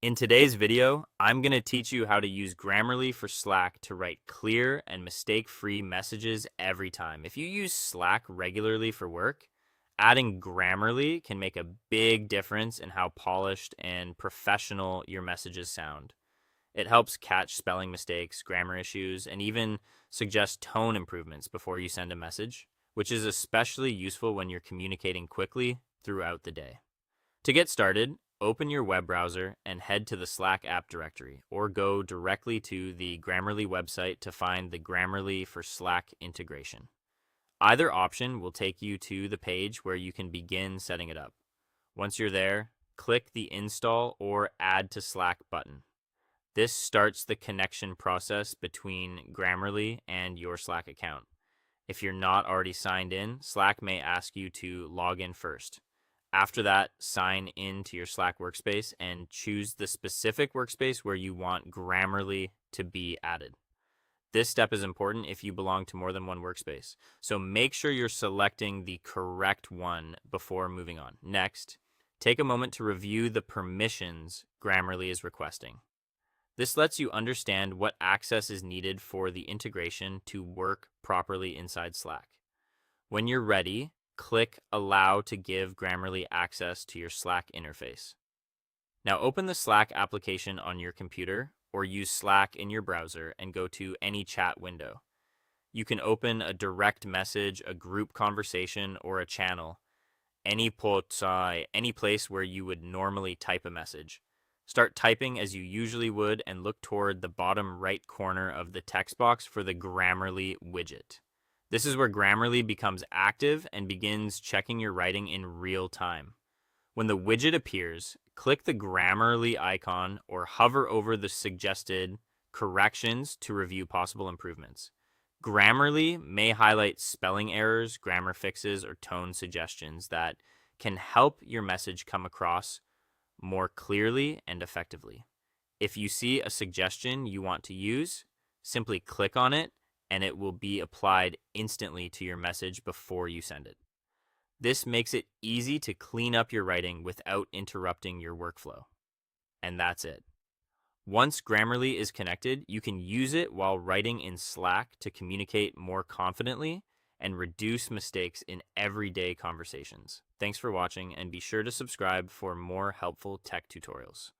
In today's video, I'm going to teach you how to use Grammarly for Slack to write clear and mistake-free messages every time. If you use Slack regularly for work, adding Grammarly can make a big difference in how polished and professional your messages sound. It helps catch spelling mistakes, grammar issues, and even suggest tone improvements before you send a message, which is especially useful when you're communicating quickly throughout the day. To get started, open your web browser and head to the Slack app directory, or go directly to the Grammarly website to find the Grammarly for Slack integration. Either option will take you to the page where you can begin setting it up. Once you're there, click the Install or Add to Slack button. This starts the connection process between Grammarly and your Slack account. If you're not already signed in, Slack may ask you to log in first. After that, sign in to your Slack workspace and choose the specific workspace where you want Grammarly to be added. This step is important if you belong to more than one workspace, so make sure you're selecting the correct one before moving on. Next, take a moment to review the permissions Grammarly is requesting. This lets you understand what access is needed for the integration to work properly inside Slack. When you're ready, click Allow to give Grammarly access to your Slack interface. Now open the Slack application on your computer or use Slack in your browser and go to any chat window. You can open a direct message, a group conversation, or a channel, any place where you would normally type a message. Start typing as you usually would and look toward the bottom right corner of the text box for the Grammarly widget. This is where Grammarly becomes active and begins checking your writing in real time. When the widget appears, click the Grammarly icon or hover over the suggested corrections to review possible improvements. Grammarly may highlight spelling errors, grammar fixes, or tone suggestions that can help your message come across more clearly and effectively. If you see a suggestion you want to use, simply click on it and it will be applied instantly to your message before you send it. This makes it easy to clean up your writing without interrupting your workflow. And that's it. Once Grammarly is connected, you can use it while writing in Slack to communicate more confidently and reduce mistakes in everyday conversations. Thanks for watching, and be sure to subscribe for more helpful tech tutorials.